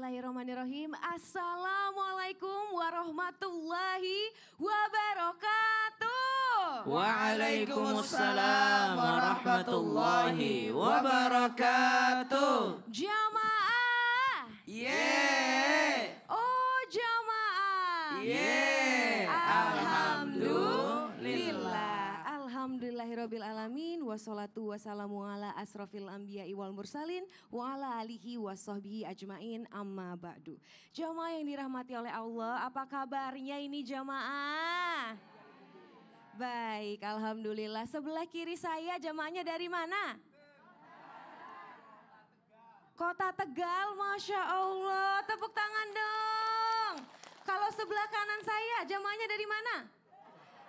Bismillahirrahmanirrahim. Assalamualaikum warahmatullahi wabarakatuh. Waalaikumsalam warahmatullahi wabarakatuh. Jamaah. Yeay. Oh jamaah. Yeay. Alhamdulillah. Alhamdulillahirabbil alamin wassalatu wassalamu ala asrofil anbiya'i wal mursalin wa ala alihi washabbihi ajmain amma ba'du. Jamaah yang dirahmati oleh Allah, apa kabarnya ini jamaah? Baik, alhamdulillah. Sebelah kiri saya jamaahnya dari mana? Kota Tegal, Masya Allah. Tepuk tangan dong. Kalau sebelah kanan saya jamaahnya dari mana?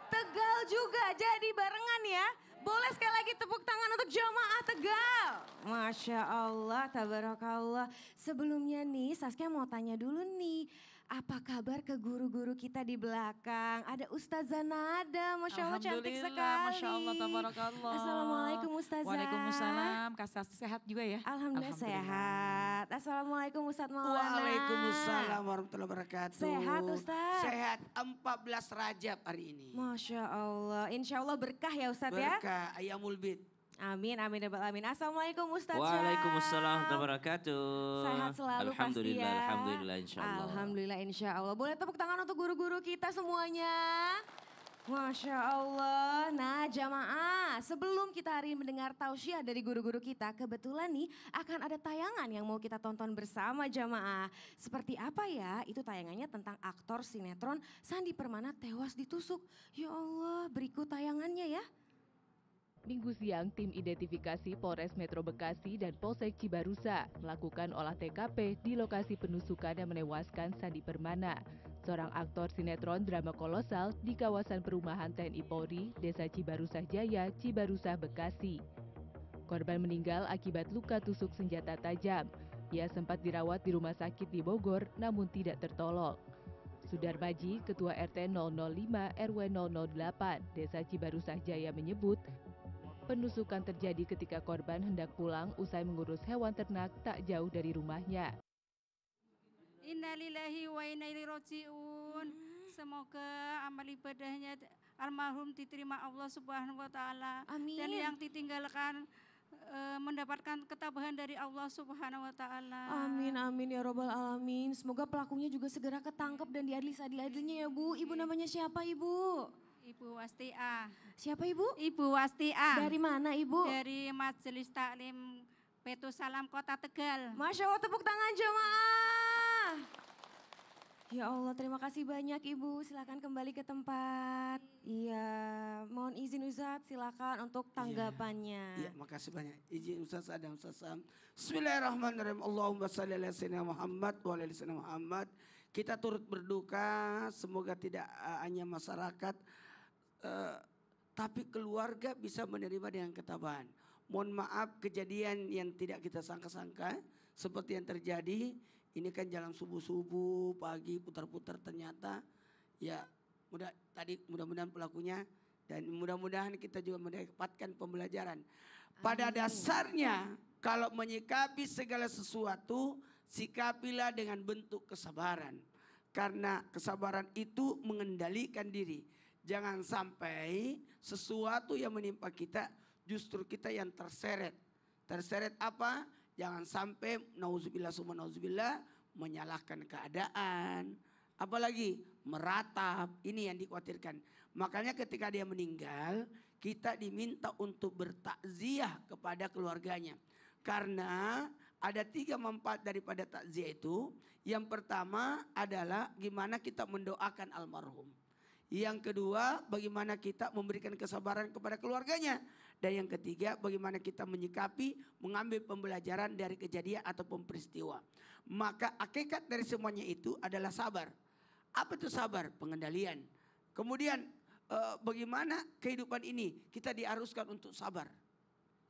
Tegal juga, jadi barengan ya. Boleh sekali lagi tepuk tangan untuk jamaah Tegal. Masya Allah, tabarakallah. Sebelumnya nih Saskia mau tanya dulu nih. Apa kabar ke guru-guru kita di belakang? Ada Ustazah Nada, Masya Allah cantik sekali. Masya Allah, tabarakallah. Assalamualaikum Ustazah. Waalaikumsalam, Kak sehat juga ya? Alhamdulillah sehat. Assalamualaikum Ustadz Maulana. Waalaikumsalam warahmatullahi wabarakatuh. Sehat Ustadz? Sehat 14 Rajab hari ini. Masya Allah, insya Allah berkah ya Ustadz ya? Berkah Ayamul Bid. Amin, amin, amin. Assalamualaikum Ustadz. Waalaikumsalam warahmatullahi wabarakatuh. Sehat selalu Alhamdulillah, pasti ya. alhamdulillah insya Allah. Alhamdulillah insya Allah. Boleh tepuk tangan untuk guru-guru kita semuanya. Masya Allah. Nah jamaah, sebelum kita hari ini mendengar tausiah dari guru-guru kita, kebetulan nih akan ada tayangan yang mau kita tonton bersama jamaah. Seperti apa ya? Itu tayangannya tentang aktor sinetron Sandi Permana tewas ditusuk. Ya Allah, berikut tayangannya ya. Minggu siang, tim identifikasi Polres Metro Bekasi dan Polsek Cibarusa melakukan olah TKP di lokasi penusukan yang menewaskan Sandi Permana, seorang aktor sinetron drama kolosal di kawasan perumahan TNI Polri, Desa Cibarusah Jaya, Cibarusah, Bekasi. Korban meninggal akibat luka tusuk senjata tajam. Ia sempat dirawat di rumah sakit di Bogor, namun tidak tertolong. Sudarmaji, Ketua RT 005 RW 008, Desa Cibarusah Jaya menyebut, penusukan terjadi ketika korban hendak pulang usai mengurus hewan ternak tak jauh dari rumahnya. Innalillahi wa inna ilaihi raji'un. Semoga amal ibadahnya almarhum diterima Allah Subhanahu wa taala. Amin. Dan yang ditinggalkan mendapatkan ketabahan dari Allah Subhanahu wa taala. Amin, amin ya robbal alamin. Semoga pelakunya juga segera ketangkap dan diadili seadil-adilnya ya Bu. Ibu namanya siapa Ibu? Ibu Wastia. Siapa Ibu? Ibu Wastia. Dari mana Ibu? Dari Majelis Taklim Petus Salam Kota Tegal. Masya Allah, tepuk tangan jemaah. Ya Allah, terima kasih banyak Ibu. Silakan kembali ke tempat. Iya, mohon izin Ustadz, silakan untuk tanggapannya. Iya, makasih banyak. Izin Ustaz Adam Ustaz Sam. Bismillahirrahmanirrahim. Allahumma shalli ala sayyidina Muhammad wa ala ali sayyidina Muhammad. Kita turut berduka, semoga tidak hanya masyarakat tapi keluarga bisa menerima dengan ketabahan. Mohon maaf kejadian yang tidak kita sangka-sangka seperti yang terjadi. Ini kan jalan subuh-subuh, pagi putar-putar ternyata ya mudah-mudahan pelakunya dan mudah-mudahan kita juga mendapatkan pembelajaran. Pada dasarnya kalau menyikapi segala sesuatu, sikapilah dengan bentuk kesabaran. Karena kesabaran itu mengendalikan diri. Jangan sampai sesuatu yang menimpa kita justru kita yang terseret. Terseret apa? Jangan sampai nauzubillah summa nauzubillah menyalahkan keadaan. Apalagi meratap, ini yang dikhawatirkan. Makanya ketika dia meninggal kita diminta untuk bertakziah kepada keluarganya. Karena ada 3 manfaat daripada takziah itu. Yang pertama adalah gimana kita mendoakan almarhum. Yang kedua, bagaimana kita memberikan kesabaran kepada keluarganya. Dan yang ketiga, bagaimana kita menyikapi, mengambil pembelajaran dari kejadian ataupun peristiwa. Maka hakikat dari semuanya itu adalah sabar. Apa itu sabar? Pengendalian. Kemudian bagaimana kehidupan ini kita diharuskan untuk sabar.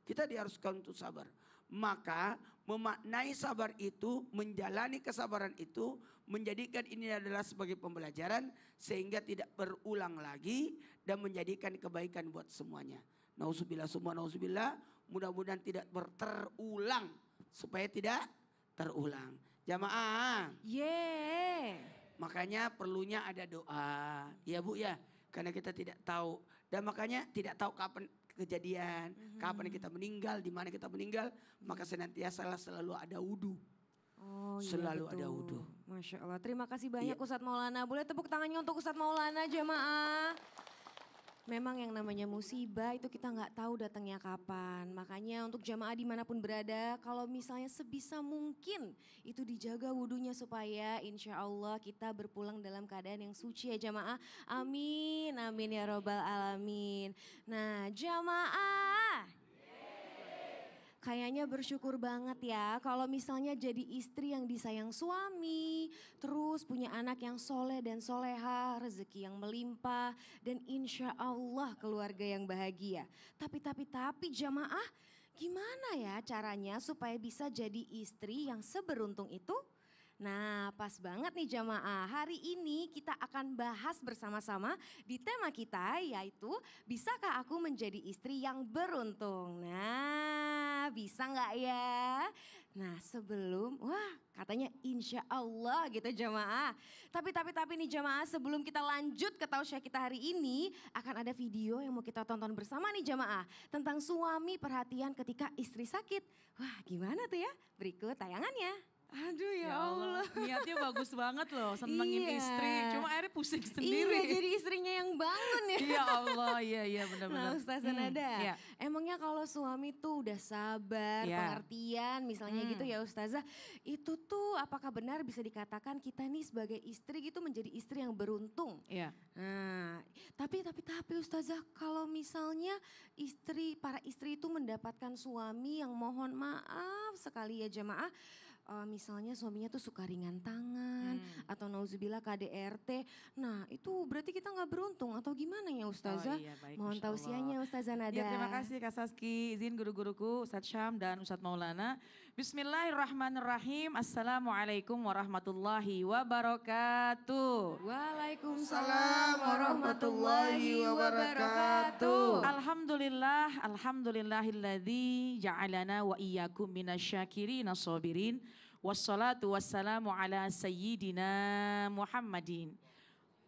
Kita diharuskan untuk sabar. Maka memaknai sabar itu, menjalani kesabaran itu, menjadikan ini adalah sebagai pembelajaran sehingga tidak berulang lagi dan menjadikan kebaikan buat semuanya. Nauzubillah summa nauzubillah, mudah-mudahan tidak terulang supaya tidak terulang. Jamaah. Makanya perlunya ada doa. Ya Bu ya. Karena kita tidak tahu. Dan makanya tidak tahu kapan kejadian. Kapan kita meninggal. Di mana kita meninggal. Maka senantiasa selalu ada wudu. Oh, Selalu iya, ada betul. wudu. Masya Allah. Terima kasih banyak Iya. Ustadz Maulana. Boleh tepuk tangannya untuk Ustadz Maulana jamaah. Memang yang namanya musibah itu kita nggak tahu datangnya kapan. Makanya untuk jamaah dimanapun berada, kalau misalnya sebisa mungkin itu dijaga wudhunya supaya insya Allah kita berpulang dalam keadaan yang suci ya jamaah. Amin, amin ya robbal alamin. Nah jamaah. Kayaknya bersyukur banget ya kalau misalnya jadi istri yang disayang suami, terus punya anak yang soleh dan soleha, rezeki yang melimpah, dan insya Allah keluarga yang bahagia. Tapi jamaah, gimana ya caranya supaya bisa jadi istri yang seberuntung itu? Nah pas banget nih jamaah, hari ini kita akan bahas bersama-sama di tema kita yaitu bisakah aku menjadi istri yang beruntung? Nah bisa nggak ya? Nah sebelum, wah katanya insya Allah gitu jamaah. Tapi nih jamaah sebelum kita lanjut ke tausiah kita hari ini akan ada video yang mau kita tonton bersama nih jamaah. Tentang suami perhatian ketika istri sakit. Wah gimana tuh ya? Berikut tayangannya. Aduh ya Allah. Niatnya bagus banget loh, senengin Iya. istri. Cuma akhirnya pusing sendiri. Iya jadi istrinya yang bangun ya. Ya Allah, iya benar-benar. Nah Ustazah Nada, Iya. emangnya kalau suami tuh udah sabar, Iya. pengertian misalnya gitu ya Ustazah. Itu tuh apakah benar bisa dikatakan kita nih sebagai istri gitu menjadi istri yang beruntung? Iya. Nah, tapi Ustazah kalau misalnya para istri itu mendapatkan suami yang mohon maaf sekali ya jemaah. Misalnya suaminya tuh suka ringan tangan atau nauzubillah KDRT. Nah itu berarti kita nggak beruntung atau gimana ya Ustazah? Oh iya, baik, Mohon Masya Allah. tausiahnya Ustazah Nada. Ya, terima kasih Kak Saski, izin guru-guruku Ustadz Syam dan Ustadz Maulana. Bismillahirrahmanirrahim. Assalamualaikum warahmatullahi wabarakatuh. Waalaikumsalam warahmatullahi wabarakatuh. Alhamdulillahilladzi ja'alana wa iyyakum minasyakirina sabirin. Wassalatu wassalamu ala sayyidina Muhammadin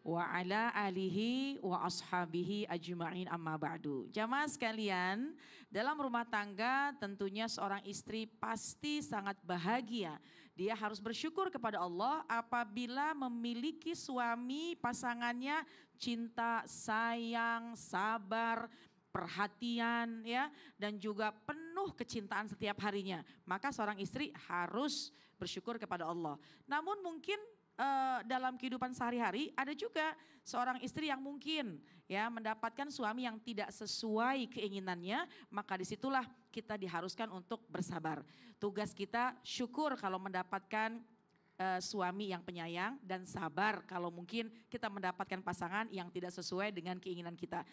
wa ala alihi wa ashabihi ajma'in amma ba'du. Jamaah sekalian, dalam rumah tangga tentunya seorang istri pasti sangat bahagia. Dia harus bersyukur kepada Allah apabila memiliki suami pasangannya cinta, sayang, sabar, perhatian ya dan juga penuh kecintaan setiap harinya. Maka seorang istri harus bersyukur kepada Allah. Namun mungkin dalam kehidupan sehari-hari ada juga seorang istri yang mungkin ya mendapatkan suami yang tidak sesuai keinginannya, maka disitulah kita diharuskan untuk bersabar. Tugas kita syukur kalau mendapatkan suami yang penyayang dan sabar kalau mungkin kita mendapatkan pasangan yang tidak sesuai dengan keinginan kita.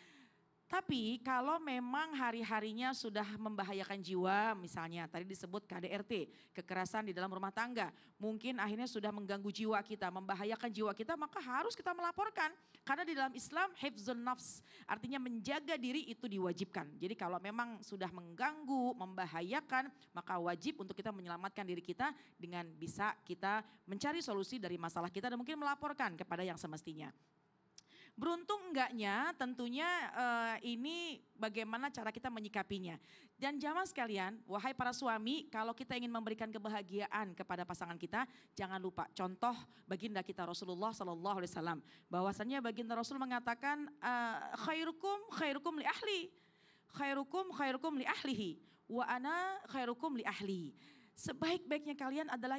Tapi kalau memang hari-harinya sudah membahayakan jiwa, misalnya tadi disebut KDRT, kekerasan di dalam rumah tangga, mungkin akhirnya sudah mengganggu jiwa kita, membahayakan jiwa kita, maka harus kita melaporkan. Karena di dalam Islam, hifzun nafs, artinya menjaga diri itu diwajibkan. Jadi kalau memang sudah mengganggu, membahayakan, maka wajib untuk kita menyelamatkan diri kita dengan bisa kita mencari solusi dari masalah kita dan mungkin melaporkan kepada yang semestinya. Beruntung enggaknya tentunya ini bagaimana cara kita menyikapinya. Dan jamaah sekalian, wahai para suami, kalau kita ingin memberikan kebahagiaan kepada pasangan kita, jangan lupa contoh baginda kita Rasulullah SAW. Bahwasannya baginda Rasul mengatakan khairukum li ahli, khairukum li ahlihi, wa ana khairukum li ahli. Sebaik-baiknya kalian adalah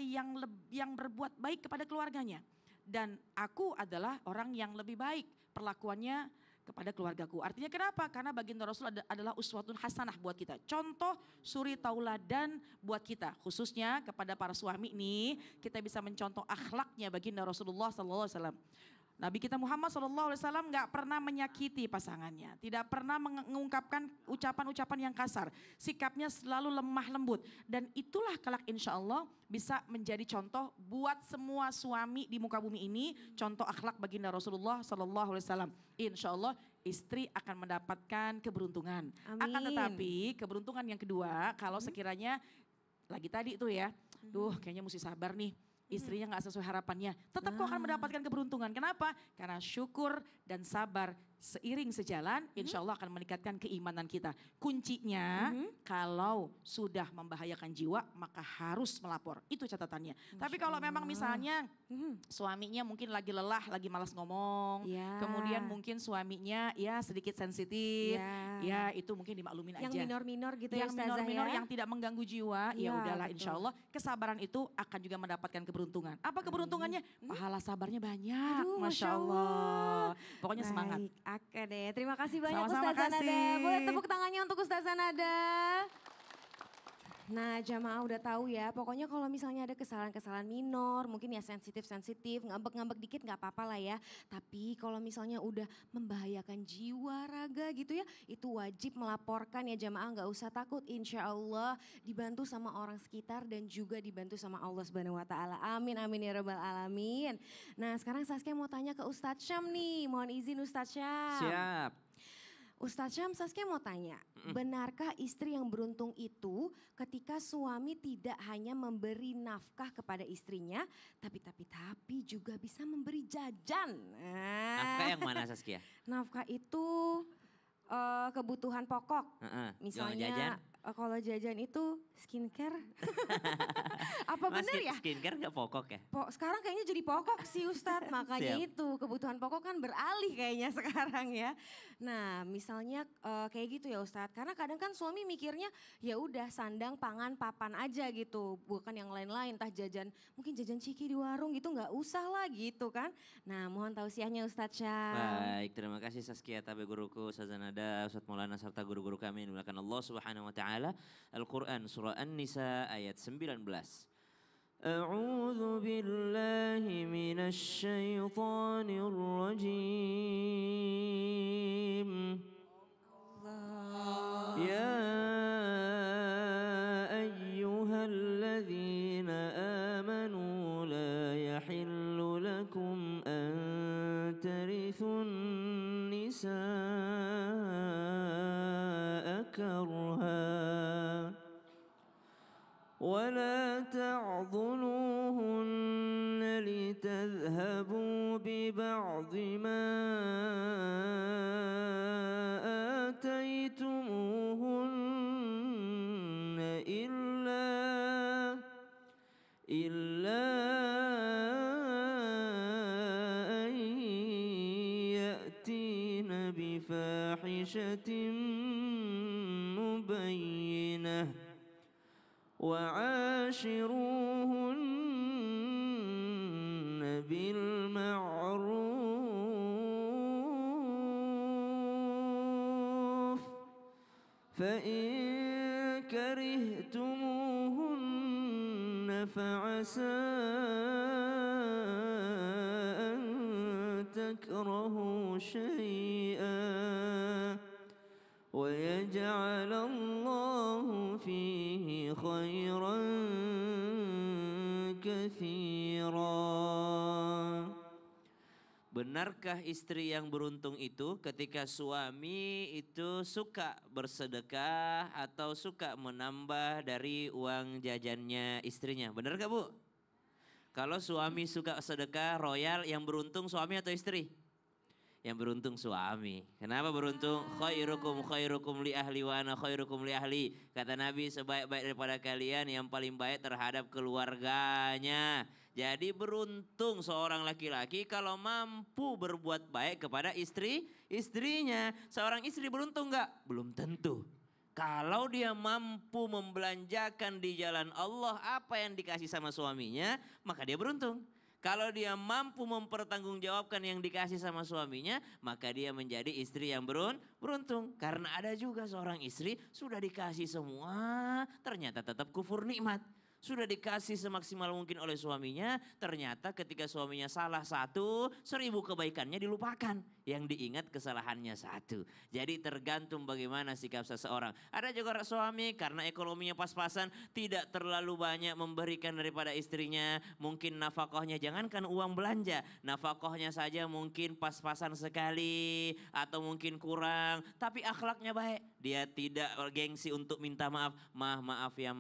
yang berbuat baik kepada keluarganya. Dan aku adalah orang yang lebih baik perlakuannya kepada keluargaku. Artinya kenapa? Karena baginda Rasul adalah uswatun hasanah buat kita. Contoh suri tauladan buat kita. Khususnya kepada para suami nih, kita bisa mencontoh akhlaknya baginda Rasulullah SAW. Nabi kita Muhammad SAW gak pernah menyakiti pasangannya. Tidak pernah mengungkapkan ucapan-ucapan yang kasar. Sikapnya selalu lemah lembut. Dan itulah kelak insya Allah bisa menjadi contoh buat semua suami di muka bumi ini. Contoh akhlak baginda Rasulullah SAW. Insya Allah istri akan mendapatkan keberuntungan. Amin. Akan tetapi keberuntungan yang kedua kalau sekiranya lagi tadi itu ya. Duh kayaknya mesti sabar nih. istrinya nggak sesuai harapannya, tetap kau akan mendapatkan keberuntungan. Kenapa? Karena syukur dan sabar seiring sejalan, insya Allah akan meningkatkan keimanan kita. Kuncinya kalau sudah membahayakan jiwa, maka harus melapor. Itu catatannya. Tapi kalau memang misalnya suaminya mungkin lagi lelah, lagi malas ngomong, Ya. kemudian mungkin suaminya ya sedikit sensitif, ya itu mungkin dimaklumin Yang aja. minor-minor gitu ya Yang Ustazah minor-minor ya. yang tidak mengganggu jiwa, ya Iya, udahlah betul. insya Allah kesabaran itu akan juga mendapatkan keberuntungan. Apa keberuntungannya? Pahala sabarnya banyak, Aduh, Masya Allah. Pokoknya semangat. Baik, oke deh. Terima kasih banyak Sama-sama Ustazah Nada. kasih. Boleh tepuk tangannya untuk Ustazah Nada. Nah jamaah udah tahu ya, pokoknya kalau misalnya ada kesalahan-kesalahan minor, mungkin ya sensitif-sensitif, ngambek-ngambek dikit nggak apa-apa lah ya. Tapi kalau misalnya udah membahayakan jiwa, raga gitu ya, itu wajib melaporkan ya jamaah, nggak usah takut. Insya Allah dibantu sama orang sekitar dan juga dibantu sama Allah Subhanahu Wa Taala. Amin amin ya rabbal alamin. Nah sekarang Saskia mau tanya ke Ustadz Syam nih, mohon izin Ustadz Syam. Siap. Ustadz Syam, Saskia mau tanya, benarkah istri yang beruntung itu ketika suami tidak hanya memberi nafkah kepada istrinya, tapi juga bisa memberi jajan? Nafkah yang mana Saskia? Nafkah itu kebutuhan pokok. Heeh, jangan jajan. Misalnya kalau jajan itu skincare. Apa Mas, benar ya? skincare gak pokok ya? Sekarang kayaknya jadi pokok sih Ustadz, makanya Siap. itu kebutuhan pokok kan beralih kayaknya sekarang ya. Nah misalnya kayak gitu ya Ustadz, karena kadang kan suami mikirnya ya udah sandang, pangan, papan aja gitu, bukan yang lain-lain, entah jajan, mungkin jajan ciki di warung gitu nggak usah lah gitu kan. Nah mohon tausiahnya Ustadz Syam. Baik, terima kasih Saskia Tabe guruku, Ustazah Nada, Ustadz Maulana serta guru-guru kami yang dimuliakan Allah Subhanahu wa taala. Al-Qur'an surah An-Nisa ayat 19. A'udzu billahi minasy syaithanir rajim. Ya ayyuhalladzina amanu la yahillu lakum an tarithun nisaa karha ولا تعضلوهن لتذهبوا ببعض ما آتيتموهن إلا أن يأتين بفاحشة مبينة وعاشروهن بالمعروف فإن كرهتموهن فعسى أن تكرهوا شيئا ويجعل الله فيه خيرا كثيرا. Benarkah istri yang beruntung itu ketika suami itu suka bersedekah atau suka menambah dari uang jajannya istrinya? Benar gak Bu? Kalau suami suka sedekah royal, yang beruntung suami atau istri? Yang beruntung suami. Kenapa beruntung? Khairukum li ahli wa ana khairukum li ahli. Kata Nabi, sebaik-baik daripada kalian yang paling baik terhadap keluarganya. Jadi beruntung seorang laki-laki kalau mampu berbuat baik kepada istrinya. Seorang istri beruntung enggak? Belum tentu. Kalau dia mampu membelanjakan di jalan Allah apa yang dikasih sama suaminya, maka dia beruntung. Kalau dia mampu mempertanggungjawabkan yang dikasih sama suaminya, maka dia menjadi istri yang beruntung. Karena ada juga seorang istri sudah dikasih semua, ternyata tetap kufur nikmat. Sudah dikasih semaksimal mungkin oleh suaminya, ternyata ketika suaminya salah 1, 1000 kebaikannya dilupakan. yang diingat kesalahannya satu. Jadi tergantung bagaimana sikap seseorang. Ada juga suami karena ekonominya pas-pasan tidak terlalu banyak memberikan daripada istrinya. Mungkin nafkahnya jangankan uang belanja, nafkahnya saja mungkin pas-pasan sekali atau mungkin kurang. Tapi akhlaknya baik. Dia tidak gengsi untuk minta maaf. Maaf ya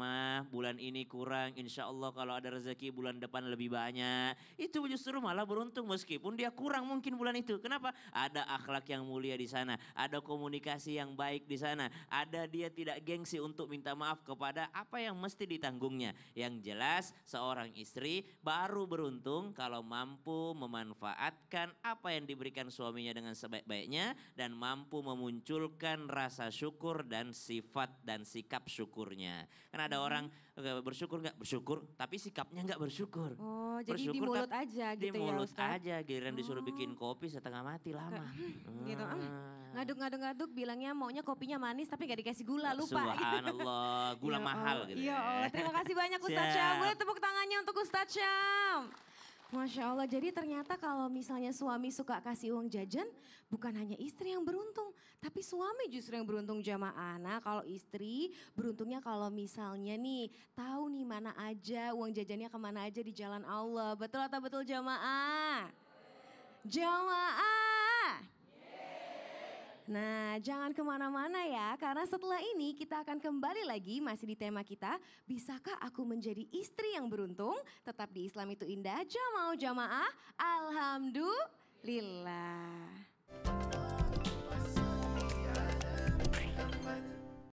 bulan ini kurang. Insya Allah kalau ada rezeki bulan depan lebih banyak. Itu justru malah beruntung meskipun dia kurang mungkin bulan itu. Kenapa? Ada akhlak yang mulia di sana, ada komunikasi yang baik di sana, ada dia tidak gengsi untuk minta maaf kepada apa yang mesti ditanggungnya. Yang jelas seorang istri baru beruntung kalau mampu memanfaatkan apa yang diberikan suaminya dengan sebaik-baiknya dan mampu memunculkan rasa syukur dan sifat dan sikap syukurnya. Karena ada orang bersyukur nggak bersyukur, tapi sikapnya nggak bersyukur. Oh, jadi di Bersyukur mulut aja di gitu ya mulut Ustaz? aja, giliran disuruh bikin kopi setengah mati lama. Gitu. Ngaduk-ngaduk bilangnya maunya kopinya manis tapi gak dikasih gula, lupa. Subhanallah, gula Ya mahal Allah, gitu ya Allah, terima kasih banyak Ustaz Syam. Siap. Boleh tepuk tangannya untuk Ustaz Syam. Masya Allah, jadi ternyata kalau misalnya suami suka kasih uang jajan, bukan hanya istri yang beruntung, tapi suami justru yang beruntung jamaah. Nah kalau istri beruntungnya kalau misalnya nih, tahu nih mana aja uang jajannya kemana aja di jalan Allah. Betul atau betul jamaah? Jamaah. Nah, jangan kemana-mana ya, karena setelah ini kita akan kembali lagi masih di tema kita, bisakah aku menjadi istri yang beruntung? Tetap di Islam itu indah, jamaah jamaah, alhamdulillah.